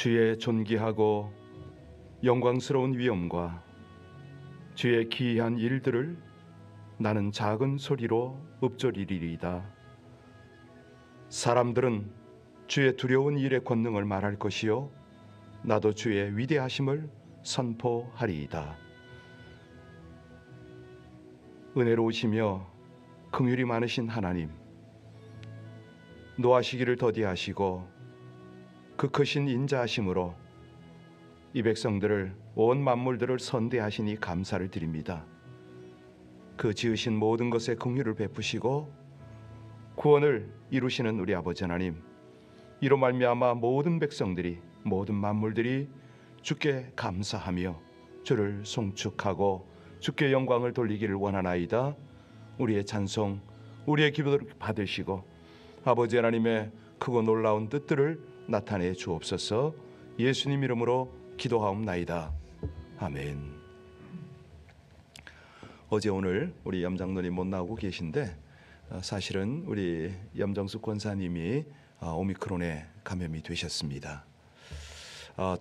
주의 존귀하고 영광스러운 위엄과 주의 기이한 일들을 나는 작은 소리로 읊조리리이다. 사람들은 주의 두려운 일의 권능을 말할 것이요 나도 주의 위대하심을 선포하리이다. 은혜로우시며 긍휼이 많으신 하나님, 노하시기를 더디하시고 그 크신 인자하심으로 이 백성들을 온 만물들을 선대하시니 감사를 드립니다. 그 지으신 모든 것에 긍휼을 베푸시고 구원을 이루시는 우리 아버지 하나님, 이로 말미암아 모든 백성들이, 모든 만물들이 주께 감사하며 주를 송축하고 주께 영광을 돌리기를 원하나이다. 우리의 찬송, 우리의 기도를 받으시고 아버지 하나님의 크고 놀라운 뜻들을 나타내 주옵소서. 예수님 이름으로 기도하옵나이다. 아멘. 어제 오늘 우리 염장로님 못 나오고 계신데 사실은 우리 염정숙 권사님이 오미크론에 감염이 되셨습니다.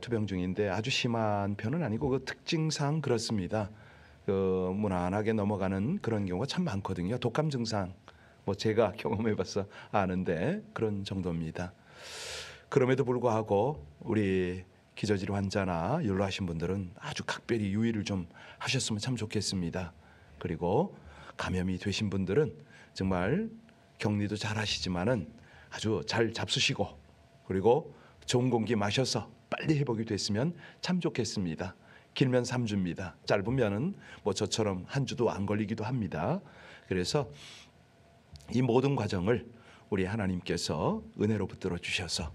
투병 중인데 아주 심한 편은 아니고 그 특징상 그렇습니다. 그 무난하게 넘어가는 그런 경우가 참 많거든요. 독감 증상 뭐 제가 경험해봐서 아는데 그런 정도입니다. 그럼에도 불구하고 우리 기저질 환자나 연로하신 분들은 아주 각별히 유의를 좀 하셨으면 참 좋겠습니다. 그리고 감염이 되신 분들은 정말 격리도 잘 하시지만은 아주 잘 잡수시고 그리고 좋은 공기 마셔서 빨리 회복이 됐으면 참 좋겠습니다. 길면 3주입니다. 짧으면은 뭐 저처럼 한 주도 안 걸리기도 합니다. 그래서 이 모든 과정을 우리 하나님께서 은혜로 붙들어 주셔서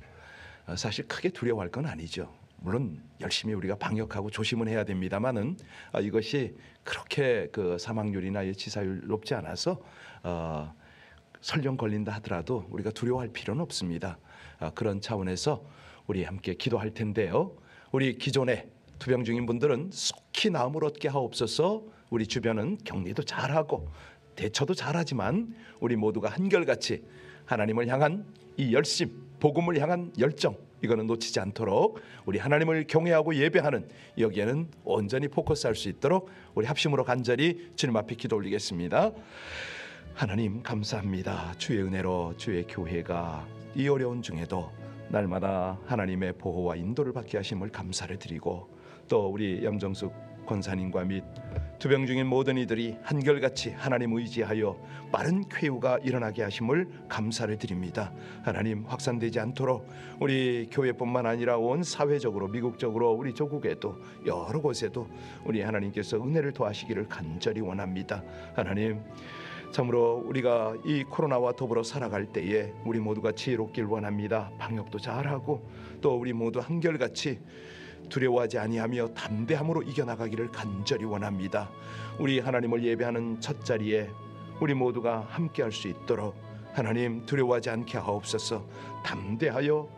사실 크게 두려워할 건 아니죠. 물론 열심히 우리가 방역하고 조심은 해야 됩니다만은 이것이 그렇게 그 사망률이나 치사율 높지 않아서 설령 걸린다 하더라도 우리가 두려워할 필요는 없습니다. 그런 차원에서 우리 함께 기도할 텐데요. 우리 기존에 투병 중인 분들은 속히 나음을 얻게 하옵소서. 우리 주변은 격리도 잘하고 대처도 잘하지만 우리 모두가 한결같이 하나님을 향한 이 열심, 복음을 향한 열정, 이거는 놓치지 않도록 우리 하나님을 경외하고 예배하는 여기에는 온전히 포커스할 수 있도록 우리 합심으로 간절히 주님 앞에 기도 올리겠습니다. 하나님 감사합니다. 주의 은혜로 주의 교회가 이 어려운 중에도 날마다 하나님의 보호와 인도를 받게 하심을 감사를 드리고 또 우리 염정숙 권사님과 및 투병 중인 모든 이들이 한결같이 하나님 의지하여 빠른 쾌유가 일어나게 하심을 감사를 드립니다. 하나님 확산되지 않도록 우리 교회뿐만 아니라 온 사회적으로 미국적으로 우리 조국에도 여러 곳에도 우리 하나님께서 은혜를 더하시기를 간절히 원합니다. 하나님 참으로 우리가 이 코로나와 더불어 살아갈 때에 우리 모두가 지혜롭길 원합니다. 방역도 잘하고 또 우리 모두 한결같이 두려워하지 아니하며 담대함으로 이겨나가기를 간절히 원합니다. 우리 하나님을 예배하는 첫 자리에 우리 모두가 함께할 수 있도록 하나님 두려워하지 않게 하옵소서. 담대하여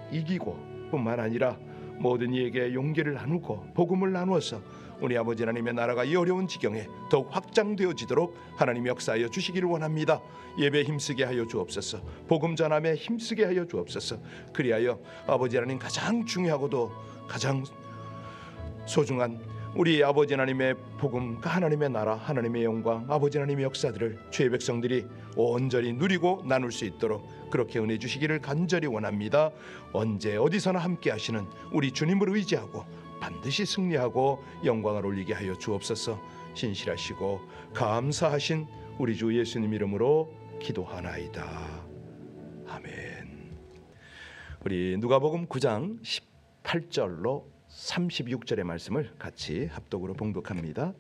이기고 뿐만 아니라 모든 이에게 용기를 나누고 복음을 나누어서 우리 아버지 하나님의 나라가 이 어려운 지경에 더욱 확장되어지도록 하나님 역사하여 주시기를 원합니다. 예배에 힘쓰게 하여 주옵소서. 복음 전함에 힘쓰게 하여 주옵소서. 그리하여 아버지 하나님 가장 중요하고도 가장 소중한 우리 아버지 하나님의 복음, 하나님의 나라, 하나님의 영광, 아버지 하나님의 역사들을 주의 백성들이 온전히 누리고 나눌 수 있도록 그렇게 은혜 주시기를 간절히 원합니다. 언제 어디서나 함께 하시는 우리 주님을 의지하고 반드시 승리하고 영광을 올리게 하여 주옵소서. 신실하시고 감사하신 우리 주 예수님 이름으로 기도하나이다. 아멘. 우리 누가복음 9장 18절로 36절의 말씀을 같이 합독으로 봉독합니다.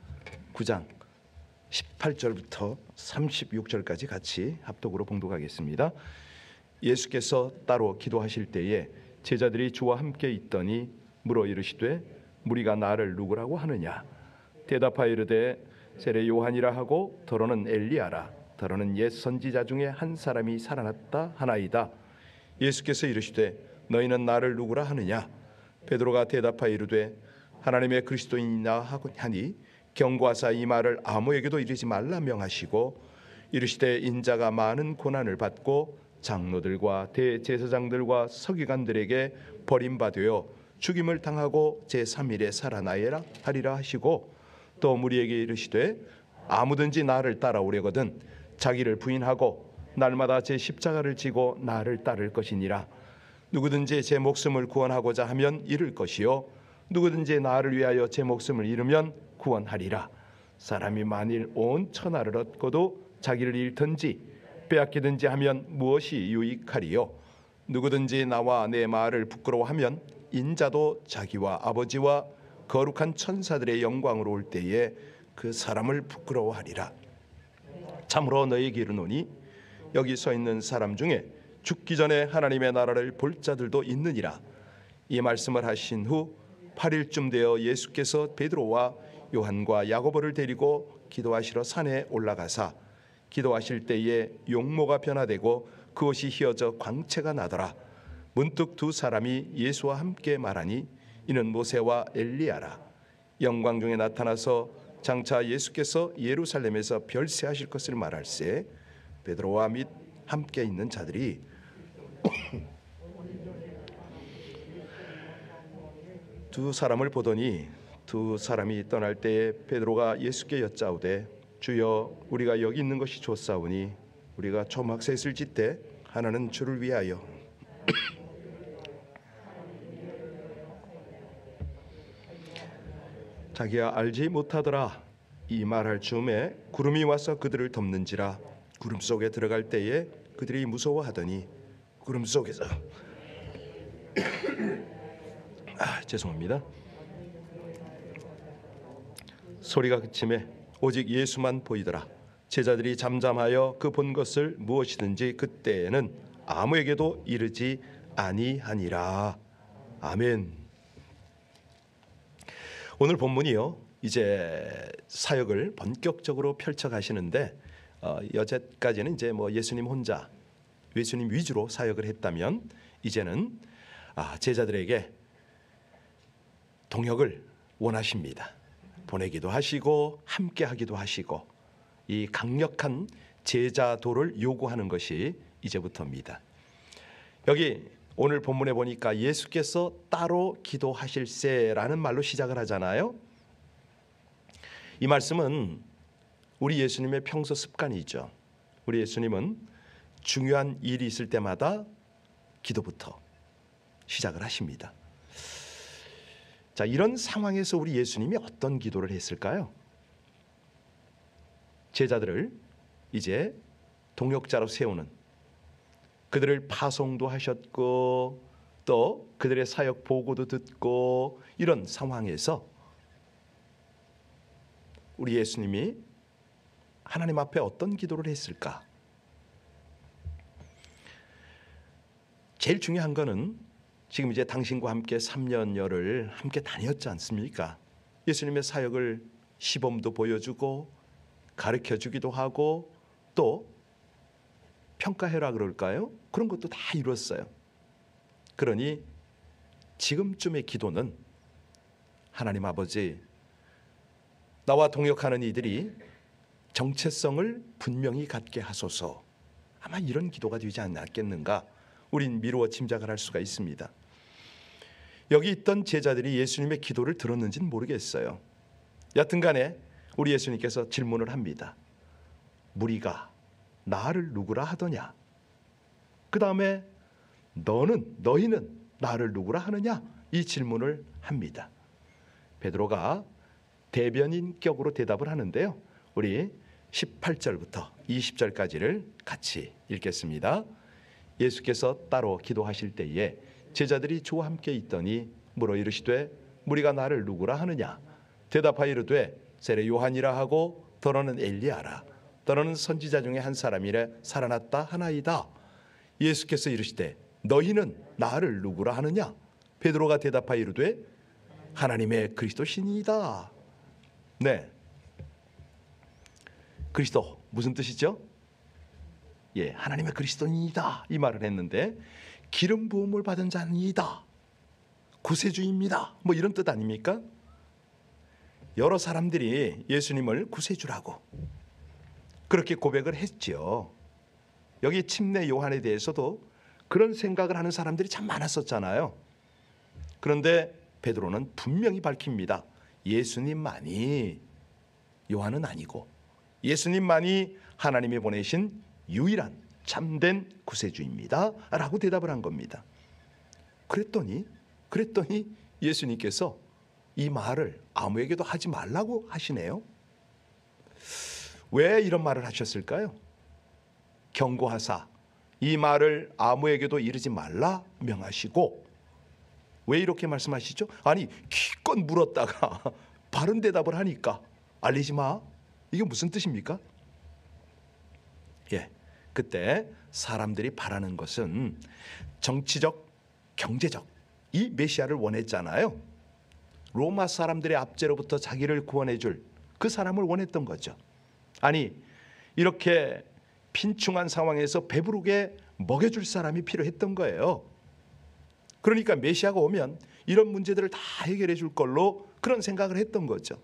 9장 18절부터 36절까지 같이 합독으로 봉독하겠습니다. 예수께서 따로 기도하실 때에 제자들이 주와 함께 있더니 물어 이르시되 무리가 나를 누구라고 하느냐? 대답하여 이르되 세례 요한이라 하고 더러는 엘리야라, 더러는 옛 선지자 중에 한 사람이 살아났다 하나이다. 예수께서 이르시되 너희는 나를 누구라 하느냐? 베드로가 대답하여 이르되 하나님의 그리스도인이라 하니 경고하사 이 말을 아무에게도 이르지 말라 명하시고 이르시되 인자가 많은 고난을 받고 장로들과 대제사장들과 서기관들에게 버림받으어 죽임을 당하고 제3일에 살아나야 하리라 하시고, 또 무리에게 이르시되 아무든지 나를 따라오려거든 자기를 부인하고 날마다 제 십자가를 지고 나를 따를 것이니라. 누구든지 제 목숨을 구원하고자 하면 잃을 것이요 누구든지 나를 위하여 제 목숨을 잃으면 구원하리라. 사람이 만일 온 천하를 얻고도 자기를 잃든지 빼앗기든지 하면 무엇이 유익하리요? 누구든지 나와 내 말을 부끄러워하면 인자도 자기와 아버지와 거룩한 천사들의 영광으로 올 때에 그 사람을 부끄러워하리라. 참으로 너희에게 이르노니 여기 서 있는 사람 중에 죽기 전에 하나님의 나라를 볼 자들도 있느니라. 이 말씀을 하신 후 8일쯤 되어 예수께서 베드로와 요한과 야고보를 데리고 기도하시러 산에 올라가사 기도하실 때에 용모가 변화되고 그것이 휘어져 광채가 나더라. 문득 두 사람이 예수와 함께 말하니 이는 모세와 엘리야라. 영광 중에 나타나서 장차 예수께서 예루살렘에서 별세하실 것을 말할세 베드로와 및 함께 있는 자들이 두 사람을 보더니 두 사람이 떠날 때에 베드로가 예수께 여짜오되 주여 우리가 여기 있는 것이 좋사오니 우리가 초막셋을 짓되 하나는 주를 위하여 자기야 알지 못하더라. 이 말할 즈음에 구름이 와서 그들을 덮는지라. 구름 속에 들어갈 때에 그들이 무서워하더니 구름 속에서 죄송합니다. 소리가 그침에 오직 예수만 보이더라. 제자들이 잠잠하여 그 본 것을 무엇이든지 그때에는 아무에게도 이르지 아니하니라. 아멘. 오늘 본문이요 이제 사역을 본격적으로 펼쳐 가시는데 여태까지는 이제 예수님 혼자 예수님 위주로 사역을 했다면 이제는 제자들에게 동역을 원하십니다. 보내기도 하시고 함께 하기도 하시고 이 강력한 제자도를 요구하는 것이 이제부터입니다. 여기 오늘 본문에 보니까 예수께서 따로 기도하실세라는 말로 시작을 하잖아요. 이 말씀은 우리 예수님의 평소 습관이죠. 우리 예수님은 중요한 일이 있을 때마다 기도부터 시작을 하십니다. 자, 이런 상황에서 우리 예수님이 어떤 기도를 했을까요? 제자들을 이제 동역자로 세우는, 그들을 파송도 하셨고 또 그들의 사역 보고도 듣고 이런 상황에서 우리 예수님이 하나님 앞에 어떤 기도를 했을까? 제일 중요한 거는 지금 이제 당신과 함께 3년여를 함께 다녔지 않습니까? 예수님의 사역을 시범도 보여주고 가르쳐주기도 하고 또 평가해라 그럴까요? 그런 것도 다 이뤘어요. 그러니 지금쯤의 기도는 하나님 아버지, 나와 동역하는 이들이 정체성을 분명히 갖게 하소서. 아마 이런 기도가 되지 않았겠는가? 우린 미루어 짐작을 할 수가 있습니다. 여기 있던 제자들이 예수님의 기도를 들었는지는 모르겠어요. 여튼간에 우리 예수님께서 질문을 합니다. 무리가 나를 누구라 하더냐? 그 다음에 너희는 나를 누구라 하느냐? 이 질문을 합니다. 베드로가 대변인격으로 대답을 하는데요. 우리 18절부터 20절까지를 같이 읽겠습니다. 예수께서 따로 기도하실 때에 제자들이 주와 함께 있더니 물어 이르시되 무리가 나를 누구라 하느냐? 대답하여 이르되 세례 요한이라 하고 더러는 엘리야라. 더러는 선지자 중에 한 사람이라 살아났다 하나이다. 예수께서 이르시되 너희는 나를 누구라 하느냐? 베드로가 대답하여 이르되 하나님의 그리스도시니이다. 네, 그리스도 무슨 뜻이죠? 예, 하나님의 그리스도니이다 이 말을 했는데 기름 부음을 받은 자니이다, 구세주입니다, 뭐 이런 뜻 아닙니까? 여러 사람들이 예수님을 구세주라고 그렇게 고백을 했지요. 여기 침례 요한에 대해서도 그런 생각을 하는 사람들이 참 많았었잖아요. 그런데 베드로는 분명히 밝힙니다. 예수님만이, 요한은 아니고 예수님만이 하나님이 보내신 유일한 참된 구세주입니다 라고 대답을 한 겁니다. 그랬더니 예수님께서 이 말을 아무에게도 하지 말라고 하시네요. 왜 이런 말을 하셨을까요? 경고하사 이 말을 아무에게도 이르지 말라 명하시고, 왜 이렇게 말씀하시죠? 아니, 기껏 물었다가 바른 대답을 하니까 알리지 마, 이게 무슨 뜻입니까? 그때 사람들이 바라는 것은 정치적, 경제적 이 메시아를 원했잖아요. 로마 사람들의 압제로부터 자기를 구원해 줄 그 사람을 원했던 거죠. 아니, 이렇게 빈충한 상황에서 배부르게 먹여줄 사람이 필요했던 거예요. 그러니까 메시아가 오면 이런 문제들을 다 해결해 줄 걸로 그런 생각을 했던 거죠.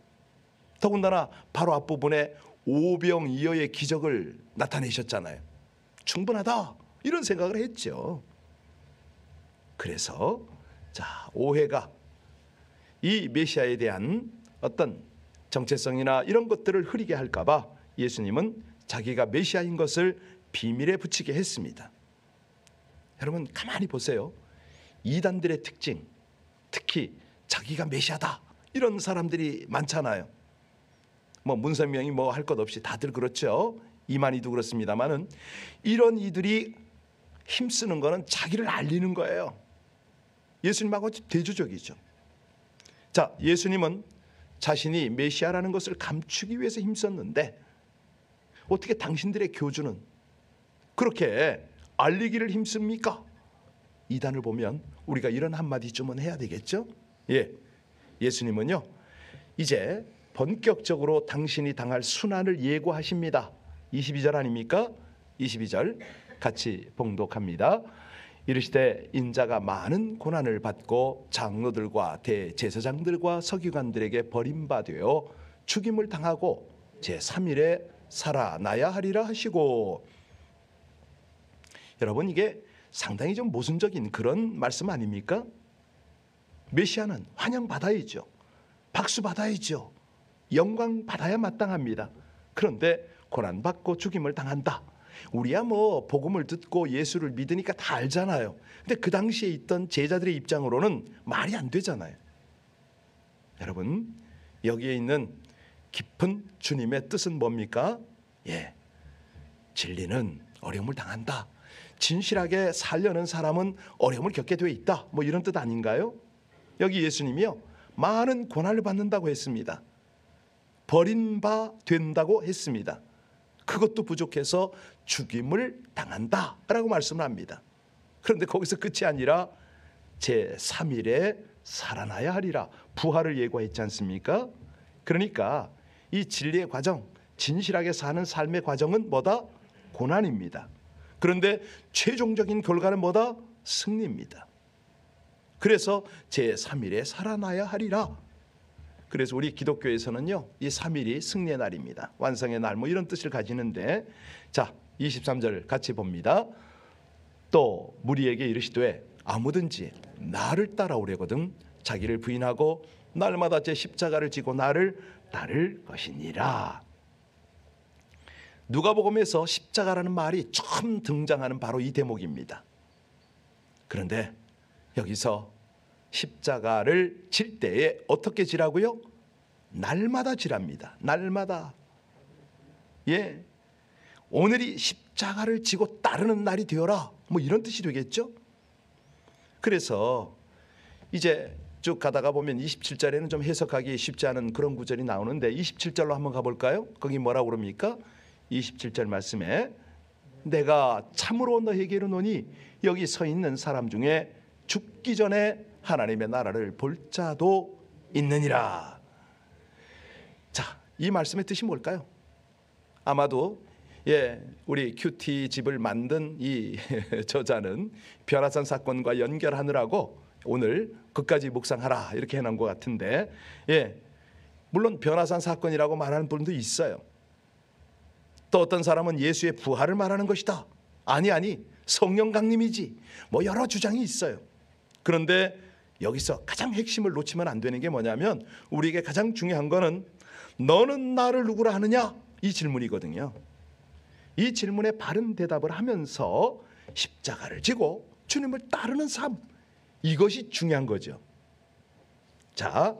더군다나 바로 앞부분에 오병이어의 기적을 나타내셨잖아요. 충분하다, 이런 생각을 했죠. 그래서 오해가 이 메시아에 대한 어떤 정체성이나 이런 것들을 흐리게 할까 봐 예수님은 자기가 메시아인 것을 비밀에 붙이게 했습니다. 여러분 가만히 보세요. 이단들의 특징, 특히 자기가 메시아다 이런 사람들이 많잖아요. 뭐 문선명이 뭐 할 것 없이 다들 그렇죠. 이만희도 그렇습니다만은, 이런 이들이 힘쓰는 거는 자기를 알리는 거예요. 예수님하고 대조적이죠. 자, 예수님은 자신이 메시아라는 것을 감추기 위해서 힘썼는데 어떻게 당신들의 교주는 그렇게 알리기를 힘씁니까? 이단을 보면 우리가 이런 한마디쯤은 해야 되겠죠? 예수님은요, 이제 본격적으로 당신이 당할 순환을 예고하십니다. 22절 아닙니까? 22절 같이 봉독합니다. 이르시되 인자가 많은 고난을 받고 장로들과 대제사장들과 서기관들에게 버림받아 죽임을 당하고 제3일에 살아나야 하리라 하시고. 여러분, 이게 상당히 좀 모순적인 그런 말씀 아닙니까? 메시아는 환영받아야죠. 박수 받아야죠. 영광 받아야 마땅합니다. 그런데 고난받고 죽임을 당한다. 우리야 뭐 복음을 듣고 예수를 믿으니까 다 알잖아요. 근데 그 당시에 있던 제자들의 입장으로는 말이 안 되잖아요. 여러분, 여기에 있는 깊은 주님의 뜻은 뭡니까? 진리는 어려움을 당한다. 진실하게 살려는 사람은 어려움을 겪게 돼 있다. 뭐 이런 뜻 아닌가요? 여기 예수님이요, 많은 고난을 받는다고 했습니다. 버림바 된다고 했습니다. 그것도 부족해서 죽임을 당한다라고 말씀을 합니다. 그런데 거기서 끝이 아니라 제3일에 살아나야 하리라, 부활을 예고했지 않습니까? 그러니까 이 진리의 과정, 진실하게 사는 삶의 과정은 뭐다? 고난입니다. 그런데 최종적인 결과는 뭐다? 승리입니다. 그래서 제3일에 살아나야 하리라. 그래서 우리 기독교에서는요, 이 3일이 승리의 날입니다. 완성의 날, 뭐 이런 뜻을 가지는데, 자 23절 같이 봅니다. 또 무리에게 이르시되 아무든지 나를 따라오려거든 자기를 부인하고 날마다 제 십자가를 지고 나를 따를 것이니라. 누가복음에서 십자가라는 말이 처음 등장하는 바로 이 대목입니다. 그런데 여기서 십자가를 질 때에 어떻게 지라고요? 날마다 지랍니다. 날마다. 오늘이 십자가를 지고 따르는 날이 되어라, 뭐 이런 뜻이 되겠죠. 그래서 이제 쭉 가다가 보면 27절에는 좀 해석하기 쉽지 않은 그런 구절이 나오는데 27절로 한번 가볼까요? 거기 뭐라고 그럽니까? 27절 말씀에 내가 참으로 너에게 이르노니 여기 서 있는 사람 중에 죽기 전에 하나님의 나라를 볼 자도 있느니라. 자, 이 말씀의 뜻이 뭘까요? 아마도 우리 큐티 집을 만든 이 저자는 변화산 사건과 연결하느라고 오늘 그까지 묵상하라 이렇게 해놓은 것 같은데, 물론 변화산 사건이라고 말하는 분도 있어요. 또 어떤 사람은 예수의 부활을 말하는 것이다. 아니 성령 강림이지, 뭐 여러 주장이 있어요. 그런데 여기서 가장 핵심을 놓치면 안 되는 게 뭐냐면 우리에게 가장 중요한 거는 너는 나를 누구라 하느냐? 이 질문이거든요. 이 질문에 바른 대답을 하면서 십자가를 지고 주님을 따르는 삶, 이것이 중요한 거죠. 자,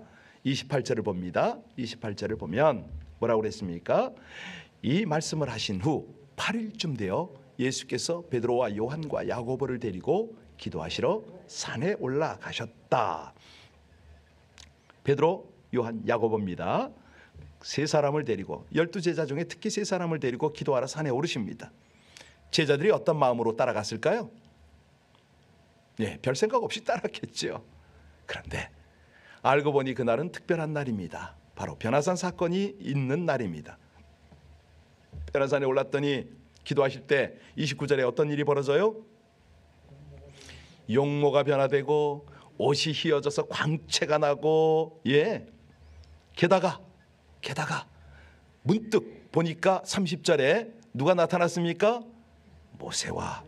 28절을 봅니다. 28절을 보면 뭐라고 그랬습니까? 이 말씀을 하신 후 8일쯤 되어 예수께서 베드로와 요한과 야고보를 데리고 기도하시러 산에 올라가셨다. 베드로, 요한, 야고보입니다. 세 사람을 데리고 12제자 중에 특히 세 사람을 데리고 기도하러 산에 오르십니다. 제자들이 어떤 마음으로 따라갔을까요? 예, 별 생각 없이 따랐겠죠. 그런데 알고 보니 그날은 특별한 날입니다. 바로 변화산 사건이 있는 날입니다. 변화산에 올랐더니 기도하실 때 29절에 어떤 일이 벌어져요? 용모가 변화되고 옷이 휘어져서 광채가 나고, 예, 게다가 문득 보니까 30절에 누가 나타났습니까? 모세와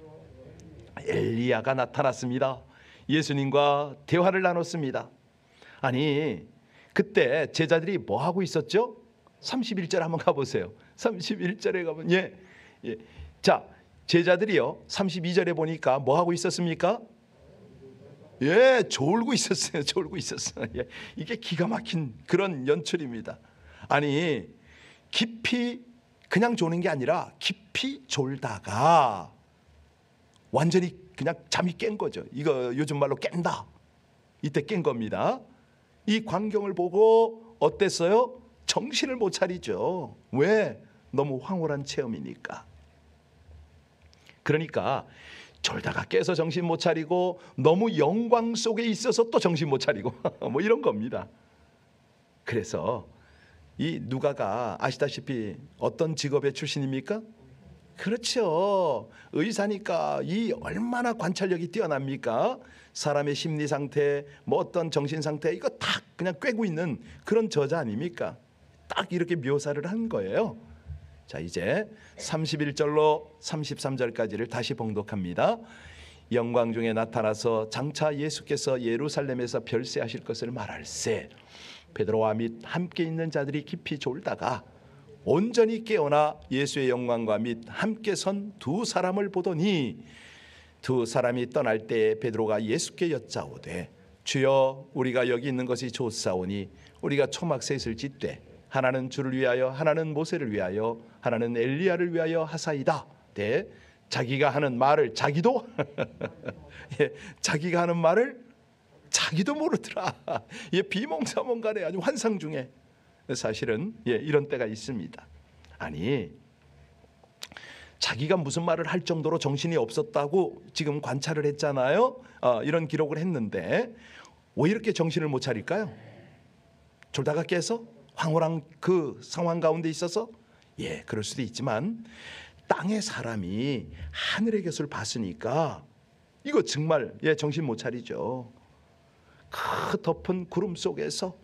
엘리야가 나타났습니다. 예수님과 대화를 나눴습니다. 아니, 그때 제자들이 뭐 하고 있었죠? 31절 한번 가보세요. 31절에 가면 자, 제자들이요 32절에 보니까 뭐 하고 있었습니까? 예, 졸고 있었어요. 졸고 있었어요. 예, 이게 기가 막힌 그런 연출입니다. 아니, 깊이 그냥 조는 게 아니라 깊이 졸다가 완전히 그냥 잠이 깬 거죠. 이거 요즘 말로 깬다. 이때 깬 겁니다. 이 광경을 보고 어땠어요? 정신을 못 차리죠. 왜? 너무 황홀한 체험이니까. 그러니까 졸다가 깨서 정신 못 차리고 너무 영광 속에 있어서 또 정신 못 차리고 뭐 이런 겁니다. 그래서 이 누가가 아시다시피 어떤 직업의 출신입니까? 그렇죠. 의사니까 이 얼마나 관찰력이 뛰어납니까? 사람의 심리 상태, 뭐 어떤 정신 상태, 이거 다 그냥 꿰고 있는 그런 저자 아닙니까? 딱 이렇게 묘사를 한 거예요. 자, 이제 31절로 33절까지를 다시 봉독합니다. 영광 중에 나타나서 장차 예수께서 예루살렘에서 별세하실 것을 말할세. 베드로와 및 함께 있는 자들이 깊이 졸다가 온전히 깨어나 예수의 영광과 및 함께 선 두 사람을 보더니 두 사람이 떠날 때에 베드로가 예수께 여짜오되 주여 우리가 여기 있는 것이 좋사오니 우리가 초막셋을 짓되 하나는 주를 위하여 하나는 모세를 위하여 하나는 엘리야를 위하여 하사이다. 대 자기가 하는 말을 자기도 예, 자기가 하는 말을 자기도 모르더라. 예, 비몽사몽간에 아주 환상 중에 사실은 이런 때가 있습니다. 아니, 자기가 무슨 말을 할 정도로 정신이 없었다고 지금 관찰을 했잖아요. 이런 기록을 했는데 왜 이렇게 정신을 못 차릴까요? 졸다가 깨서 황홀한 그 상황 가운데 있어서 그럴 수도 있지만 땅의 사람이 하늘의 것을 봤으니까 이거 정말 정신 못 차리죠. 그 덮은 구름 속에서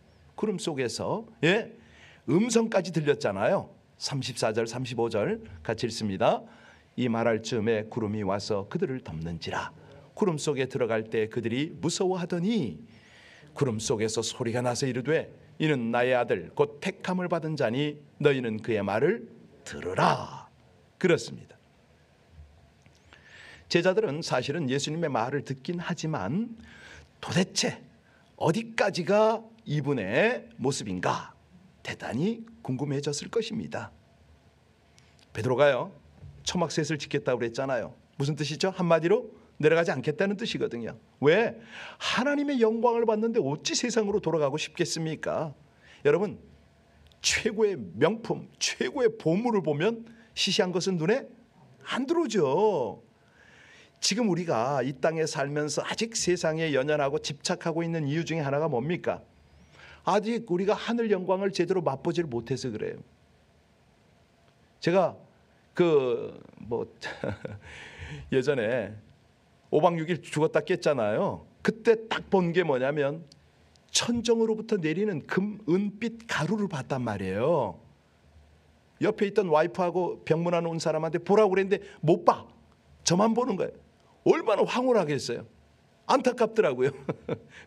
음성까지 들렸잖아요. 34절 35절 같이 읽습니다. 이 말할 즈음에 구름이 와서 그들을 덮는지라. 구름 속에 들어갈 때 그들이 무서워하더니 구름 속에서 소리가 나서 이르되 이는 나의 아들 곧 택함을 받은 자니 너희는 그의 말을 들으라. 그렇습니다. 제자들은 사실은 예수님의 말을 듣긴 하지만 도대체 어디까지가 이분의 모습인가 대단히 궁금해졌을 것입니다. 베드로가요 초막셋을 짓겠다고 그랬잖아요. 무슨 뜻이죠? 한마디로 내려가지 않겠다는 뜻이거든요. 왜? 하나님의 영광을 받는데 어찌 세상으로 돌아가고 싶겠습니까? 여러분, 최고의 명품, 최고의 보물을 보면 시시한 것은 눈에 안 들어오죠. 지금 우리가 이 땅에 살면서 아직 세상에 연연하고 집착하고 있는 이유 중에 하나가 뭡니까? 아직 우리가 하늘 영광을 제대로 맛보지를 못해서 그래요. 제가 예전에 5박 6일 죽었다 깼잖아요. 그때 딱 본 게 뭐냐면 천정으로부터 내리는 금, 은빛 가루를 봤단 말이에요. 옆에 있던 와이프하고 병문안 온 사람한테 보라고 그랬는데 못 봐. 저만 보는 거예요. 얼마나 황홀하겠어요. 안타깝더라고요.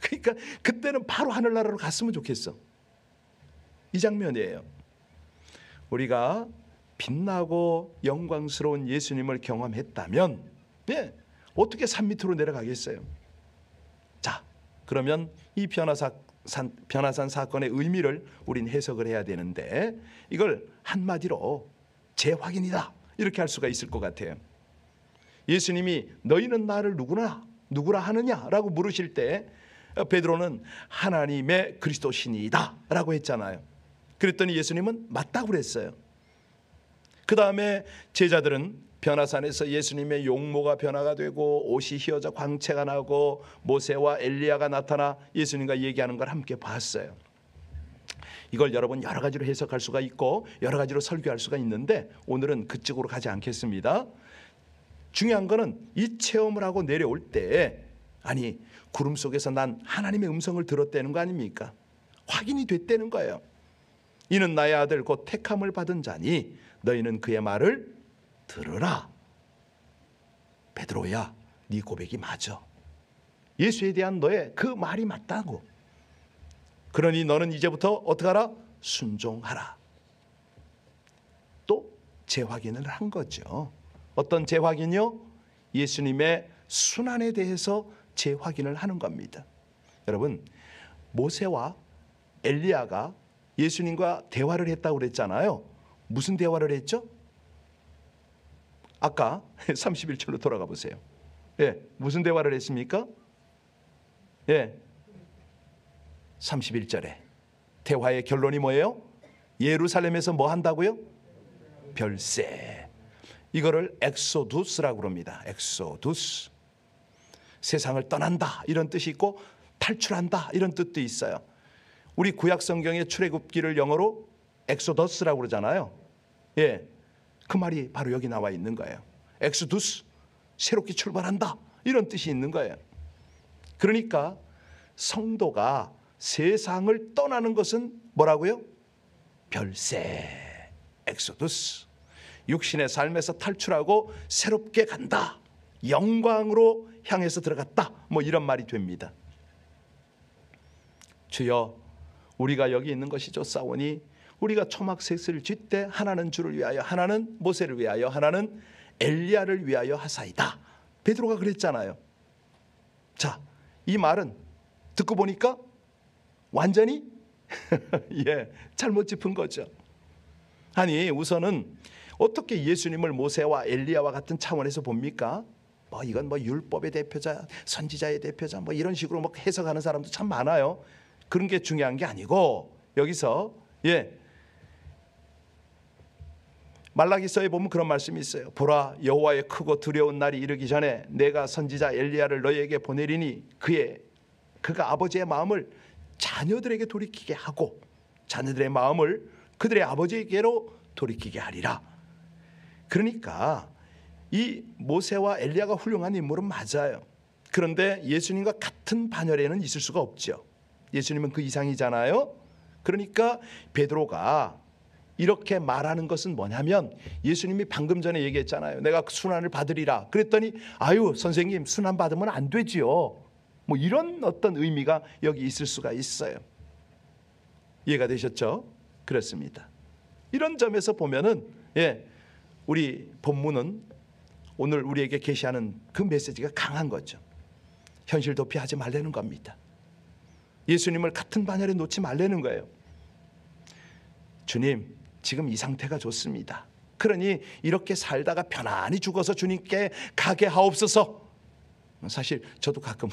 그러니까 그때는 바로 하늘나라로 갔으면 좋겠어. 이 장면이에요. 우리가 빛나고 영광스러운 예수님을 경험했다면 어떻게 산 밑으로 내려가겠어요? 자, 그러면 이 변화산 사건의 의미를 우린 해석을 해야 되는데, 이걸 한마디로 재확인이다 이렇게 할 수가 있을 것 같아요. 예수님이 너희는 나를 누구라 하느냐라고 물으실 때 베드로는 하나님의 그리스도시니이다 라고 했잖아요. 그랬더니 예수님은 맞다고 그랬어요. 그 다음에 제자들은 변화산에서 예수님의 용모가 변화가 되고 옷이 휘어져 광채가 나고 모세와 엘리야가 나타나 예수님과 얘기하는 걸 함께 봤어요. 이걸 여러분 여러 가지로 해석할 수가 있고 여러 가지로 설교할 수가 있는데 오늘은 그쪽으로 가지 않겠습니다. 중요한 거는 이 체험을 하고 내려올 때, 아니 구름 속에서 난 하나님의 음성을 들었다는 거 아닙니까? 확인이 됐다는 거예요. 이는 나의 아들 곧 택함을 받은 자니 너희는 그의 말을 들으라. 베드로야, 네 고백이 맞아. 예수에 대한 너의 그 말이 맞다고. 그러니 너는 이제부터 어떻게 하라? 순종하라. 또 재확인을 한 거죠. 어떤 재확인이요? 예수님의 순환에 대해서 재확인을 하는 겁니다. 여러분, 모세와 엘리야가 예수님과 대화를 했다고 그랬잖아요. 무슨 대화를 했죠? 아까 31절로 돌아가 보세요. 무슨 대화를 했습니까? 31절에 대화의 결론이 뭐예요? 예루살렘에서 뭐 한다고요? 별세. 이거를 엑소두스라고 그럽니다. 엑소두스. 세상을 떠난다 이런 뜻이 있고 탈출한다 이런 뜻도 있어요. 우리 구약 성경의 출애굽기를 영어로 엑소더스라고 그러잖아요. 그 말이 바로 여기 나와 있는 거예요. 엑소두스, 새롭게 출발한다 이런 뜻이 있는 거예요. 그러니까 성도가 세상을 떠나는 것은 뭐라고요? 별세, 엑소두스. 육신의 삶에서 탈출하고 새롭게 간다, 영광으로 향해서 들어갔다, 뭐 이런 말이 됩니다. 주여, 우리가 여기 있는 것이 좋사오니 우리가 초막셋을 쥐때 하나는 주를 위하여, 하나는 모세를 위하여, 하나는 엘리야를 위하여 하사이다. 베드로가 그랬잖아요. 자, 이 말은 듣고 보니까 완전히 잘못 짚은 거죠. 아니, 우선은 어떻게 예수님을 모세와 엘리야와 같은 차원에서 봅니까? 이건 율법의 대표자, 선지자의 대표자, 이런 식으로 해석하는 사람도 참 많아요. 그런 게 중요한 게 아니고, 여기서 말라기서에 보면 그런 말씀이 있어요. 보라, 여호와의 크고 두려운 날이 이르기 전에 내가 선지자 엘리야를 너희에게 보내리니 그가 아버지의 마음을 자녀들에게 돌이키게 하고 자녀들의 마음을 그들의 아버지에게로 돌이키게 하리라. 그러니까 이 모세와 엘리야가 훌륭한 인물은 맞아요. 그런데 예수님과 같은 반열에는 있을 수가 없죠. 예수님은 그 이상이잖아요. 그러니까 베드로가 이렇게 말하는 것은 뭐냐면, 예수님이 방금 전에 얘기했잖아요. 내가 순환을 받으리라. 그랬더니 아유 선생님, 순환 받으면 안 되지요. 이런 어떤 의미가 여기 있을 수가 있어요. 이해가 되셨죠? 그렇습니다. 이런 점에서 보면은 우리 본문은 오늘 우리에게 계시하는 그 메시지가 강한 거죠. 현실 도피하지 말라는 겁니다. 예수님을 같은 반열에 놓지 말라는 거예요. 주님, 지금 이 상태가 좋습니다. 그러니 이렇게 살다가 편안히 죽어서 주님께 가게 하옵소서. 사실 저도 가끔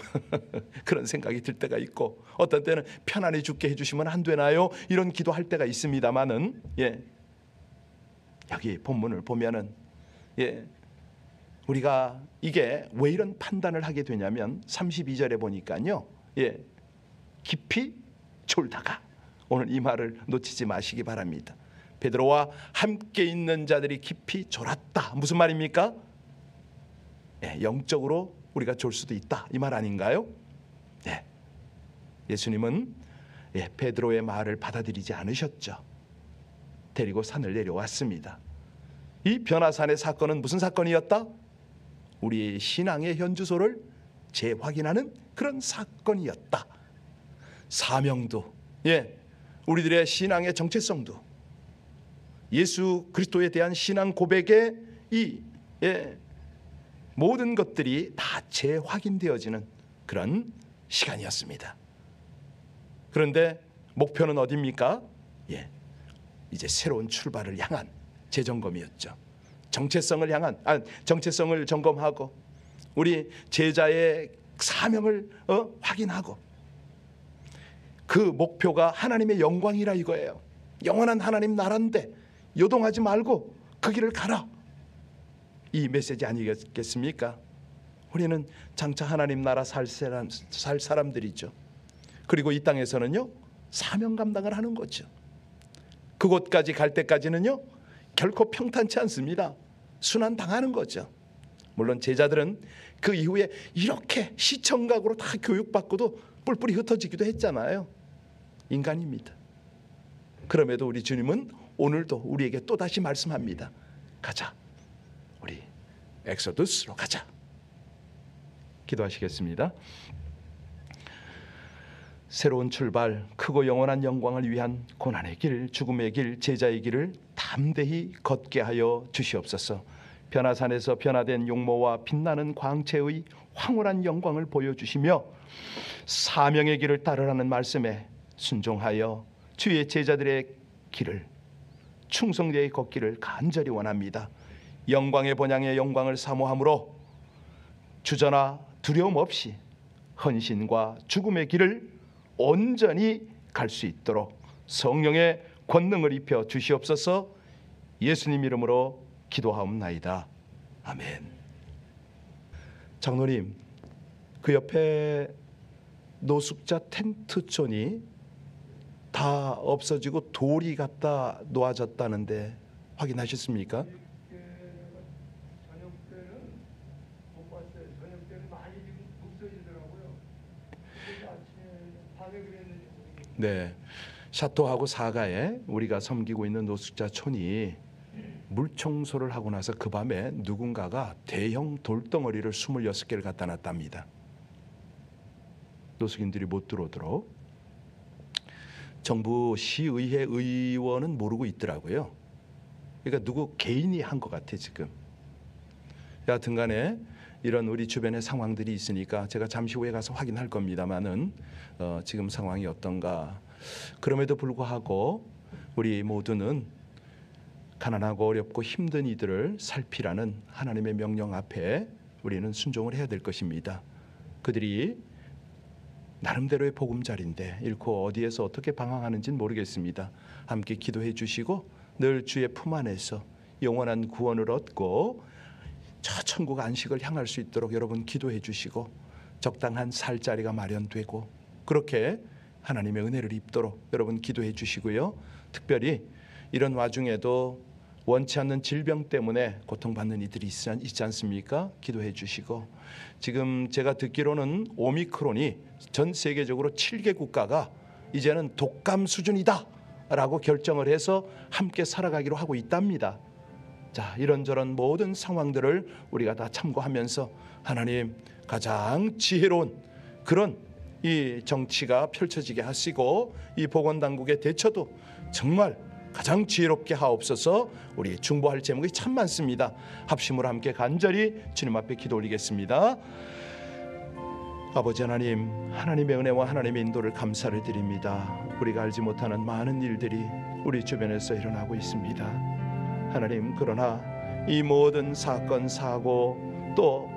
그런 생각이 들 때가 있고, 어떤 때는 편안히 죽게 해주시면 안 되나요? 이런 기도할 때가 있습니다만은 여기 본문을 보면은 우리가 이게 왜 이런 판단을 하게 되냐면 32절에 보니까요, 깊이 졸다가, 오늘 이 말을 놓치지 마시기 바랍니다. 베드로와 함께 있는 자들이 깊이 졸았다. 무슨 말입니까? 영적으로 우리가 졸 수도 있다, 이 말 아닌가요? 예수님은 베드로의 말을 받아들이지 않으셨죠. 데리고 산을 내려왔습니다. 이 변화산의 사건은 무슨 사건이었다? 우리 신앙의 현주소를 재확인하는 그런 사건이었다. 사명도, 우리들의 신앙의 정체성도, 예수 그리스도에 대한 신앙 고백의 이 모든 것들이 다 재확인되어지는 그런 시간이었습니다. 그런데 목표는 어디입니까? 이제 새로운 출발을 향한 재점검이었죠. 정체성을 점검하고 우리 제자의 사명을 확인하고, 그 목표가 하나님의 영광이라 이거예요. 영원한 하나님 나라인데 요동하지 말고 그 길을 가라, 이 메시지 아니겠습니까? 우리는 장차 하나님 나라 살 사람들이죠. 그리고 이 땅에서는요, 사명 감당을 하는 거죠. 그곳까지 갈 때까지는요, 결코 평탄치 않습니다. 순환당하는 거죠. 물론 제자들은 그 이후에 이렇게 시청각으로 다 교육받고도 뿔뿔이 흩어지기도 했잖아요. 인간입니다. 그럼에도 우리 주님은 오늘도 우리에게 또다시 말씀합니다. 가자, 우리 엑소두스로 가자. 기도하시겠습니다. 새로운 출발, 크고 영원한 영광을 위한 고난의 길, 죽음의 길, 제자의 길을 담대히 걷게 하여 주시옵소서. 변화산에서 변화된 용모와 빛나는 광채의 황홀한 영광을 보여주시며 사명의 길을 따르라는 말씀에 순종하여 주의 제자들의 길을 충성되이 걷기를 간절히 원합니다. 영광의 본향의 영광을 사모함으로 주저나 두려움 없이 헌신과 죽음의 길을 온전히 갈 수 있도록 성령의 권능을 입혀 주시옵소서. 예수님 이름으로 기도하옵나이다. 아멘. 장로님, 그 옆에 노숙자 텐트촌이 다 없어지고 돌이 갖다 놓아졌다는데 확인하셨습니까? 저녁 때는 못 봤어요. 저녁 때는 많이 지금 없어지더라고요. 아침에 밤에 그랬는지 모르겠어요. 네, 샤토하고 사가에 우리가 섬기고 있는 노숙자촌이 물 청소를 하고 나서 그 밤에 누군가가 대형 돌덩어리를 26개를 갖다 놨답니다. 노숙인들이 못 들어오도록. 정부 시의회 의원은 모르고 있더라고요. 그러니까 누구 개인이 한 것 같아 지금. 여하튼 간에 이런 우리 주변의 상황들이 있으니까 제가 잠시 후에 가서 확인할 겁니다만은 지금 상황이 어떤가. 그럼에도 불구하고 우리 모두는 가난하고 어렵고 힘든 이들을 살피라는 하나님의 명령 앞에 우리는 순종을 해야 될 것입니다. 그들이 나름대로의 보금자리인데 잃고 어디에서 어떻게 방황하는지는 모르겠습니다. 함께 기도해 주시고 늘 주의 품 안에서 영원한 구원을 얻고 저 천국 안식을 향할 수 있도록 여러분 기도해 주시고 적당한 살 자리가 마련되고 그렇게 하나님의 은혜를 입도록 여러분 기도해 주시고요. 특별히 이런 와중에도 원치 않는 질병 때문에 고통받는 이들이 있지 않습니까? 기도해 주시고, 지금 제가 듣기로는 오미크론이 전 세계적으로 7개 국가가 이제는 독감 수준이다 라고 결정을 해서 함께 살아가기로 하고 있답니다. 자, 이런저런 모든 상황들을 우리가 다 참고하면서 하나님 가장 지혜로운 그런 이 정치가 펼쳐지게 하시고 이 보건당국의 대처도 정말 가장 지혜롭게 하옵소서. 우리 중보할 제목이 참 많습니다. 합심으로 함께 간절히 주님 앞에 기도 올리겠습니다. 아버지 하나님, 하나님의 은혜와 하나님의 인도를 감사를 드립니다. 우리가 알지 못하는 많은 일들이 우리 주변에서 일어나고 있습니다. 하나님, 그러나 이 모든 사건, 사고 또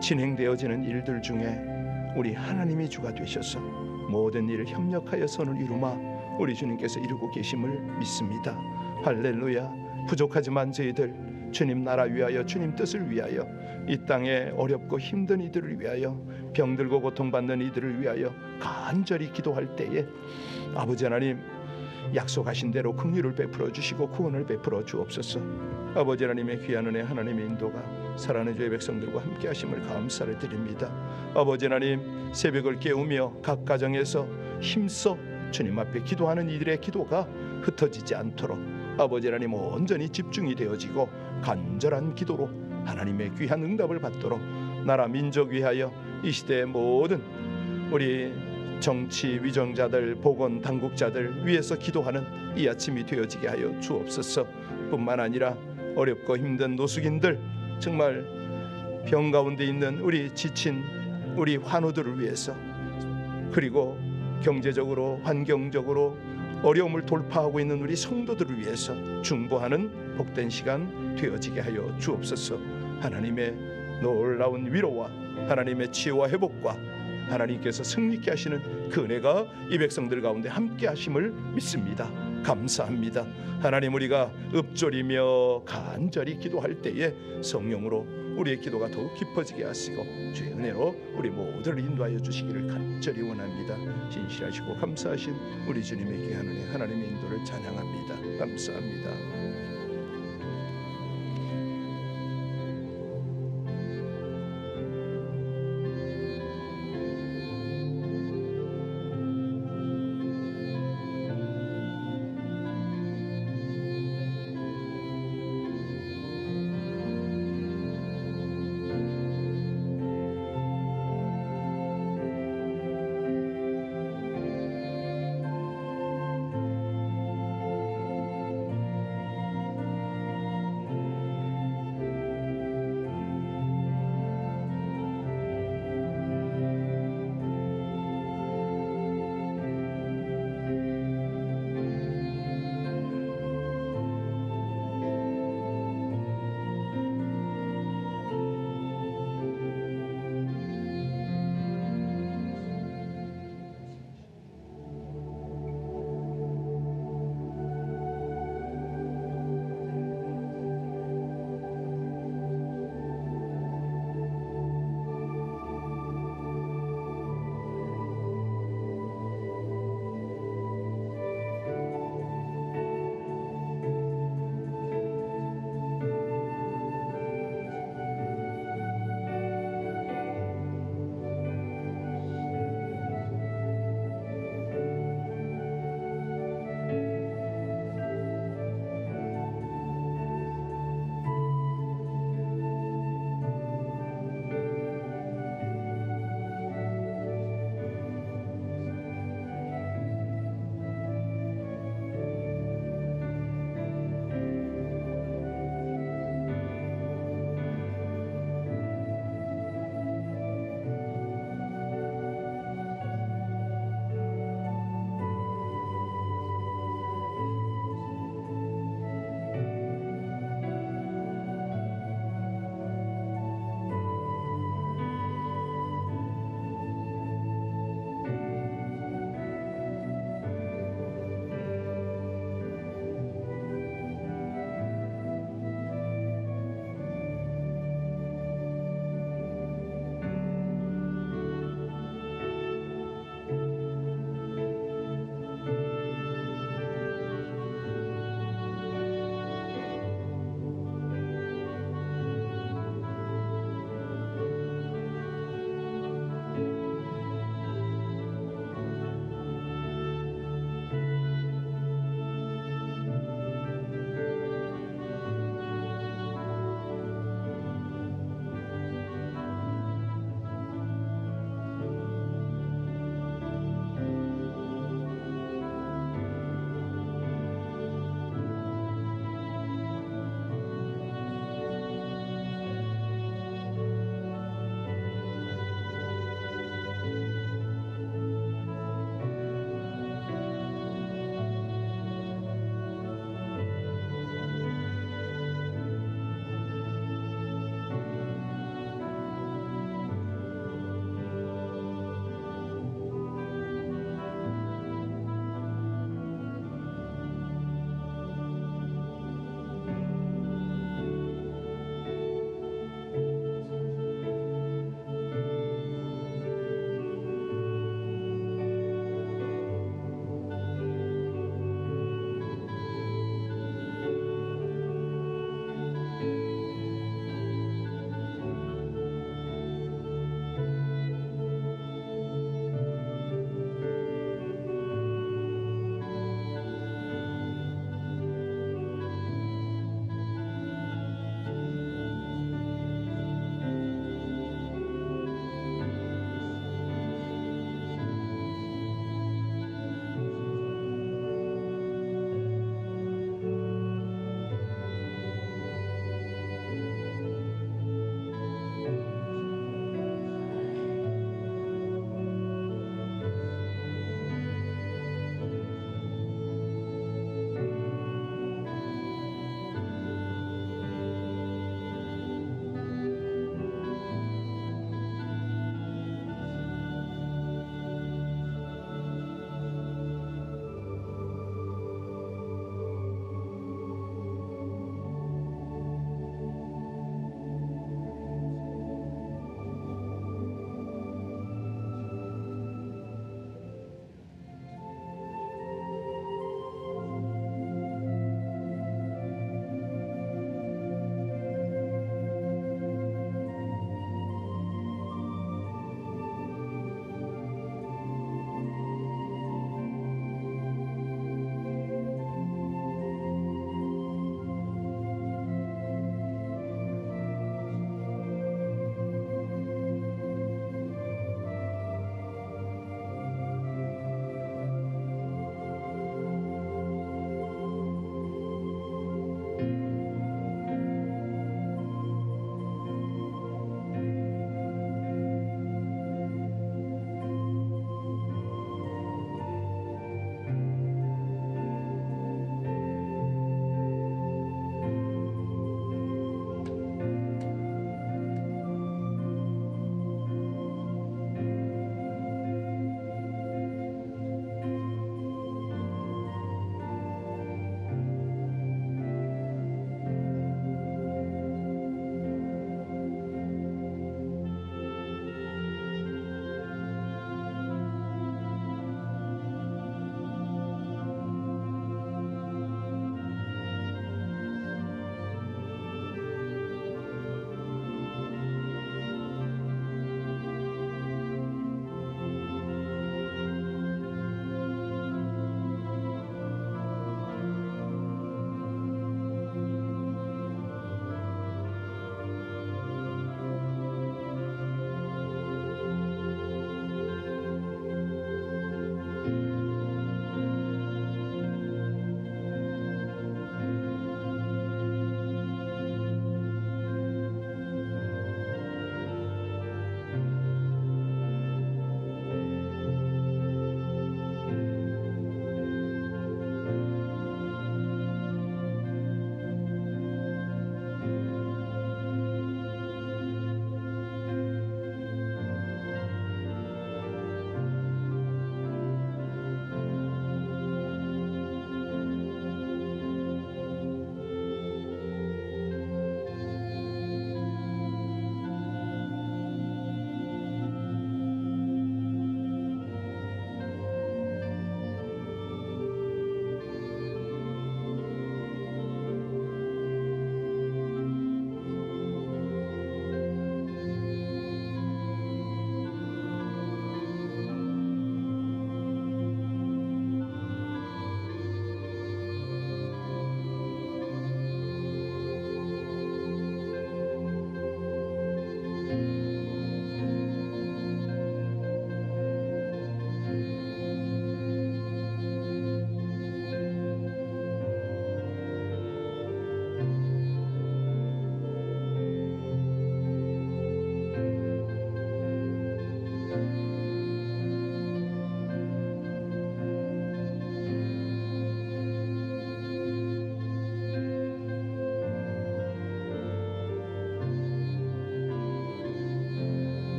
진행되어지는 일들 중에 우리 하나님이 주가 되셔서 모든 일을 협력하여 선을 이루마 우리 주님께서 이루고 계심을 믿습니다. 할렐루야. 부족하지만 저희들 주님 나라 위하여 주님 뜻을 위하여 이 땅에 어렵고 힘든 이들을 위하여 병들고 고통받는 이들을 위하여 간절히 기도할 때에 아버지 하나님 약속하신 대로 긍휼을 베풀어 주시고 구원을 베풀어 주옵소서. 아버지 하나님의 귀한 은혜, 하나님의 인도가 사랑하는 주의 백성들과 함께 하심을 감사를 드립니다. 아버지 하나님, 새벽을 깨우며 각 가정에서 힘써 주님 앞에 기도하는 이들의 기도가 흩어지지 않도록 아버지 하나님 온전히 집중이 되어지고 간절한 기도로 하나님의 귀한 응답을 받도록 나라 민족 위하여 이 시대의 모든 우리 정치 위정자들, 보건 당국자들 위해서 기도하는 이 아침이 되어지게 하여 주옵소서. 뿐만 아니라 어렵고 힘든 노숙인들, 정말 병 가운데 있는 우리 지친 우리 환우들을 위해서, 그리고 경제적으로 환경적으로 어려움을 돌파하고 있는 우리 성도들을 위해서 중보하는 복된 시간 되어지게 하여 주옵소서. 하나님의 놀라운 위로와 하나님의 치유와 회복과 하나님께서 승리케 하시는 그 은혜가 이 백성들 가운데 함께 하심을 믿습니다. 감사합니다. 하나님, 우리가 읊조리며 간절히 기도할 때에 성령으로 우리의 기도가 더욱 깊어지게 하시고 주의 은혜로 우리 모두를 인도하여 주시기를 간절히 원합니다. 신실하시고 감사하신 우리 주님의 귀한 은혜, 하나님의 인도를 찬양합니다. 감사합니다.